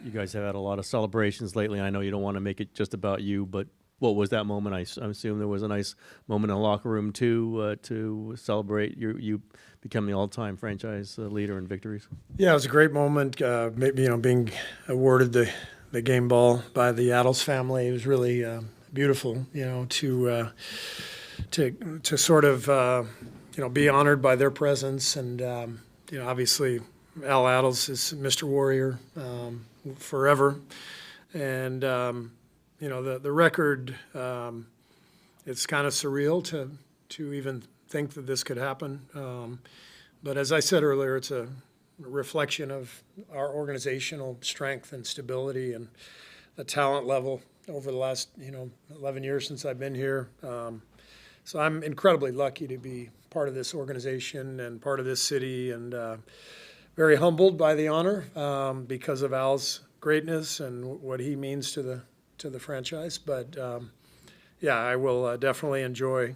You guys have had a lot of celebrations lately. I know you don't want to make it just about you, but what was that moment? I assume there was a nice moment in the locker room too to celebrate you become the all-time franchise leader in victories. Yeah, it was a great moment. Maybe being awarded the game ball by the Adels family. It was really beautiful. To sort of be honored by their presence, and obviously Al Adels is Mr. Warrior forever, and the record. It's kind of surreal to even think that this could happen, but as I said earlier, it's a reflection of our organizational strength and stability and the talent level over the last 11 years since I've been here. So I'm incredibly lucky to be part of this organization and part of this city, and very humbled by the honor because of Al's greatness and what he means to the franchise. But yeah, I will definitely enjoy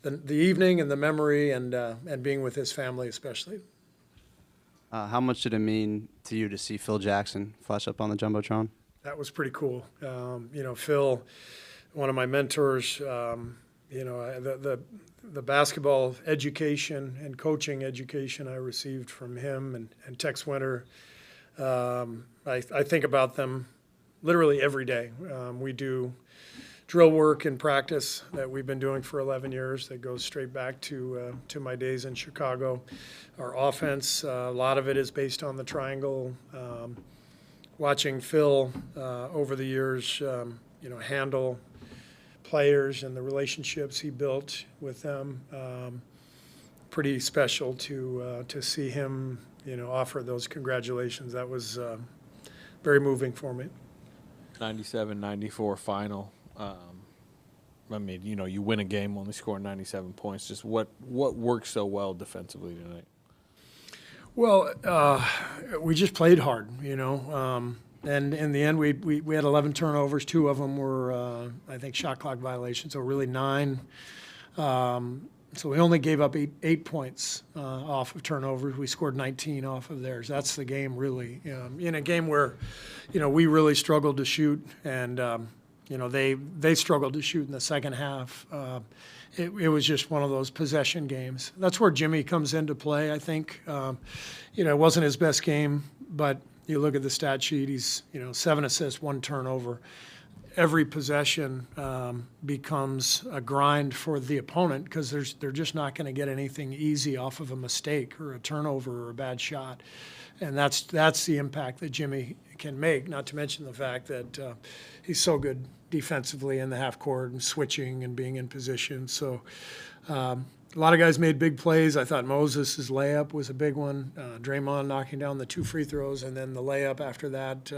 the evening and the memory and being with his family especially. How much did it mean to you to see Phil Jackson flash up on the Jumbotron? That was pretty cool. Phil, one of my mentors, the basketball education and coaching education I received from him and Tex Winter, I think about them literally every day. We do drill work and practice that we've been doing for 11 years that goes straight back to my days in Chicago. Our offense, a lot of it is based on the triangle. Watching Phil over the years, handle players and the relationships he built with them, pretty special to see him, offer those congratulations. That was very moving for me. 97-94 final. You win a game, only scoring 97 points. Just what worked so well defensively tonight? Well, we just played hard, and in the end, we had 11 turnovers. 2 of them were, I think, shot clock violations, so really 9. So we only gave up eight points off of turnovers. We scored 19 off of theirs. That's the game, really. In a game where, we really struggled to shoot, and they struggled to shoot in the second half. It was just one of those possession games. That's where Jimmy comes into play, I think. It wasn't his best game, but you look at the stat sheet, he's, 7 assists, 1 turnover. Every possession becomes a grind for the opponent because they're just not going to get anything easy off of a mistake or a turnover or a bad shot. And that's the impact that Jimmy can make, not to mention the fact that he's so good defensively in the half court and switching and being in position. So a lot of guys made big plays. I thought Moses' layup was a big one. Draymond knocking down the 2 free throws and then the layup after that.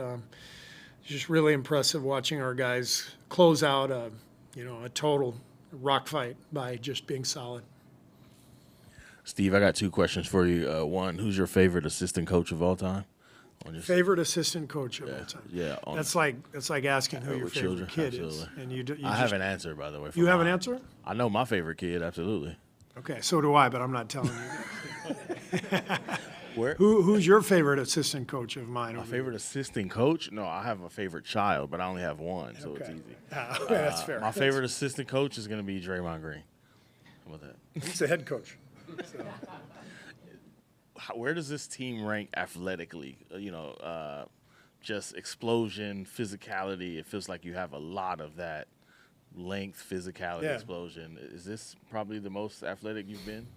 Just really impressive watching our guys close out a total rock fight by just being solid. Steve, I got 2 questions for you. One, who's your favorite assistant coach of all time? Favorite assistant coach of all time? Yeah. That's like asking who your favorite kid is. And you I have an answer, by the way. You have an answer? I know my favorite kid, absolutely. Okay, so do I, but I'm not telling you. Where? Who's your favorite assistant coach of mine? My favorite assistant coach? No, I have a favorite child, but I only have one, so it's easy. Okay, that's fair. My favorite assistant coach is going to be Draymond Green. How about that? He's the head coach. So. Where does this team rank athletically? Just explosion, physicality. It feels like you have a lot of that length, physicality, explosion. Is this probably the most athletic you've been?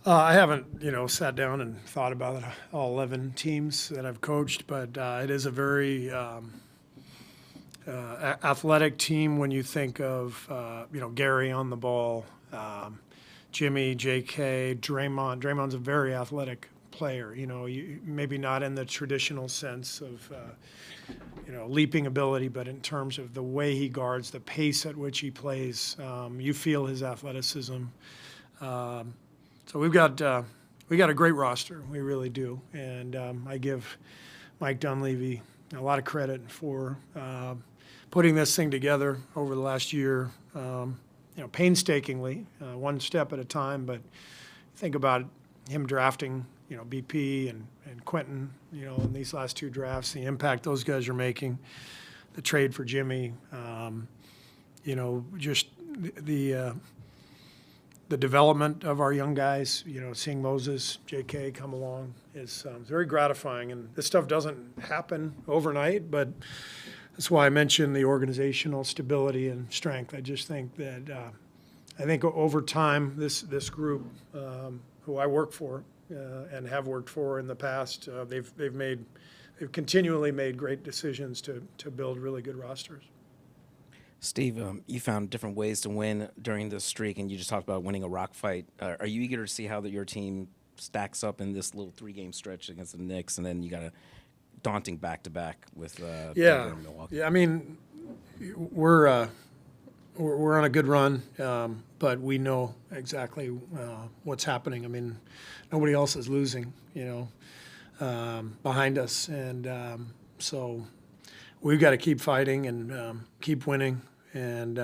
I haven't, sat down and thought about all 11 teams that I've coached, but it is a very athletic team when you think of, Gary on the ball, Jimmy, J.K., Draymond. Draymond's a very athletic player, maybe not in the traditional sense of, leaping ability, but in terms of the way he guards, the pace at which he plays, you feel his athleticism. So we got a great roster, we really do, and I give Mike Dunleavy a lot of credit for putting this thing together over the last year, painstakingly, one step at a time. But think about him drafting BP and Quentin, in these last 2 drafts, the impact those guys are making, the trade for Jimmy, just the development of our young guys, seeing Moses, JK come along is very gratifying. And this stuff doesn't happen overnight, but that's why I mentioned the organizational stability and strength. I just think that I think over time, this group, who I work for and have worked for in the past, they've continually made great decisions to build really good rosters. Steve, you found different ways to win during this streak, and you just talked about winning a rock fight. Are you eager to see how your team stacks up in this little 3-game stretch against the Knicks, and then you got a daunting back-to-back with Denver and Milwaukee? Yeah. I mean, we're on a good run, but we know exactly what's happening. I mean, nobody else is losing, behind us, and so we've got to keep fighting and keep winning, and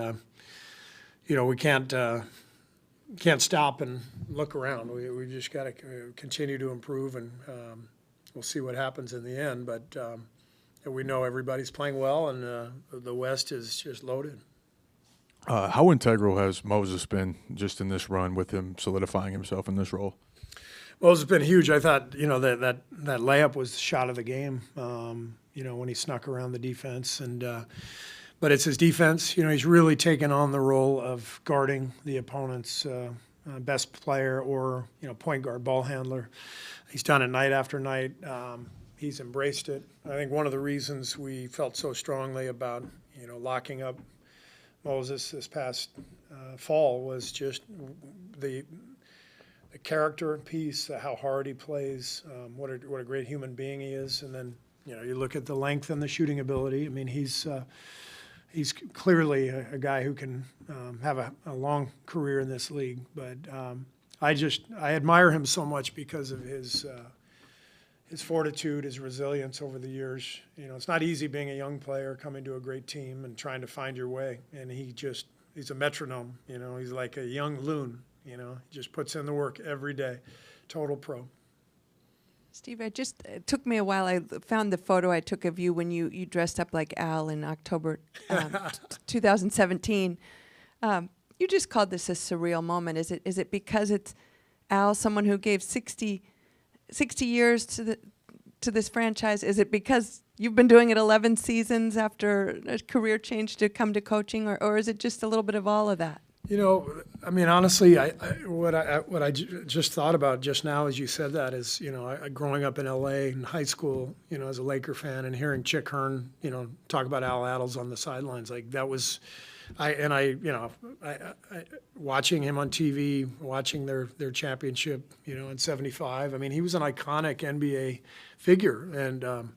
we can't stop and look around. We just got to continue to improve, and we'll see what happens in the end. But we know everybody's playing well, and the West is just loaded. How integral has Moses been just in this run with him solidifying himself in this role? Moses has been huge. I thought, that layup was the shot of the game, when he snuck around the defense. But it's his defense. He's really taken on the role of guarding the opponent's best player or, point guard, ball handler. He's done it night after night. He's embraced it. I think one of the reasons we felt so strongly about, locking up Moses this past fall was just the character piece, how hard he plays, what a great human being he is, and then you look at the length and the shooting ability. I mean, he's clearly a guy who can have a long career in this league. But I admire him so much because of his fortitude, his resilience over the years. It's not easy being a young player coming to a great team and trying to find your way. And he's a metronome. He's like a young loon. He just puts in the work every day. Total pro. Steve, it took me a while. I found the photo I took of you when you dressed up like Al in October 2017. You just called this a surreal moment. Is it because it's Al, someone who gave 60 years to this franchise? Is it because you've been doing it 11 seasons after a career change to come to coaching, or is it just a little bit of all of that? I mean, honestly, what I just thought about just now as you said that is, growing up in L.A. in high school, as a Laker fan, and hearing Chick Hearn, talk about Al Attles on the sidelines, like that was, watching him on TV, watching their championship, in '75. I mean, he was an iconic NBA figure, and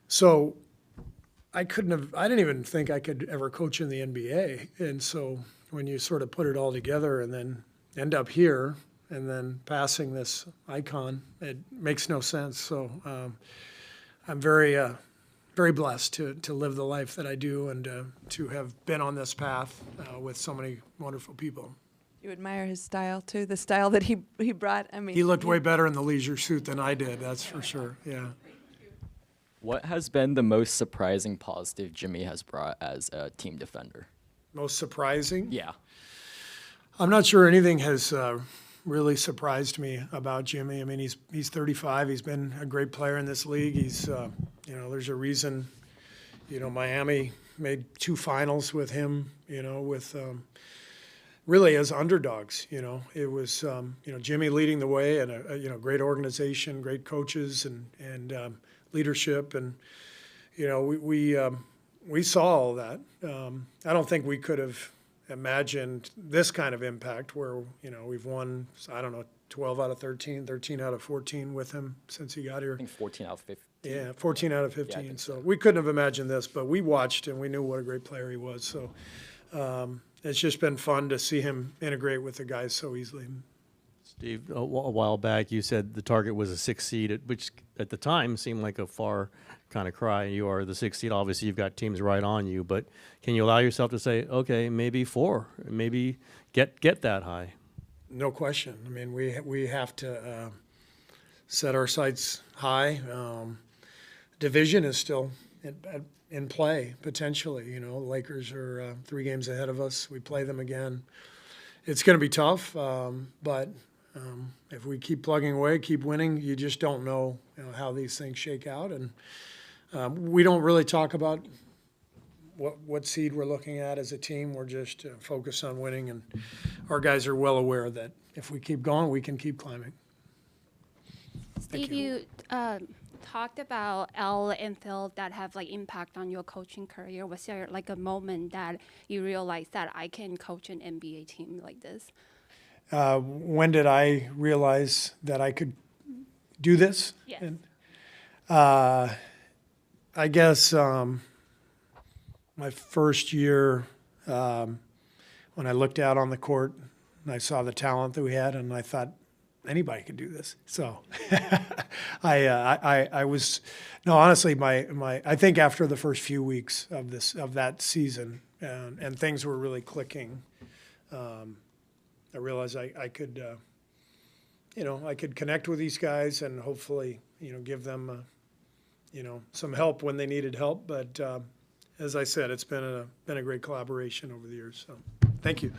so I didn't even think I could ever coach in the NBA, and so when you sort of put it all together and then end up here and then passing this icon, it makes no sense. So I'm very, very blessed to live the life that I do and to have been on this path with so many wonderful people. You admire his style too, the style that he brought. I mean, he looked way better in the leisure suit than I did. That's for sure. Yeah. What has been the most surprising positive Jimmy has brought as a team defender? Most surprising? Yeah. I'm not sure anything has really surprised me about Jimmy. I mean, he's 35. He's been a great player in this league. He's, there's a reason, Miami made 2 finals with him, with really as underdogs. It was, Jimmy leading the way and a great organization, great coaches and leadership. And, we saw all that. I don't think we could have imagined this kind of impact where, we've won, 12 out of 13 out of 14 with him since he got here. I think 14 out of 15. Yeah, 14 out of 15. Yeah, so we couldn't have imagined this, but we watched and we knew what a great player he was. So it's just been fun to see him integrate with the guys so easily. Steve, a while back you said the target was a 6 seed, which at the time seemed like a far kind of cry. You are the 6 seed. Obviously, you've got teams right on you, but can you allow yourself to say, okay, maybe 4, maybe get that high? No question. I mean, we have to set our sights high. Division is still in play potentially. You know, Lakers are 3 games ahead of us. We play them again. It's going to be tough, but if we keep plugging away, keep winning, you just don't know, how these things shake out. And we don't really talk about what seed we're looking at as a team. We're just focused on winning, and our guys are well aware that if we keep going, we can keep climbing. Steve, you talked about Al and Phil that have like impact on your coaching career. Was there like a moment that you realized that I can coach an NBA team like this? When did I realize that I could do this? Yes. And, I guess my first year, when I looked out on the court and I saw the talent that we had, and I thought anybody could do this. So I was honestly I think after the first few weeks of that season and things were really clicking. I realized I could, I could connect with these guys and hopefully, give them, some help when they needed help. But as I said, it's been a great collaboration over the years. So, thank you.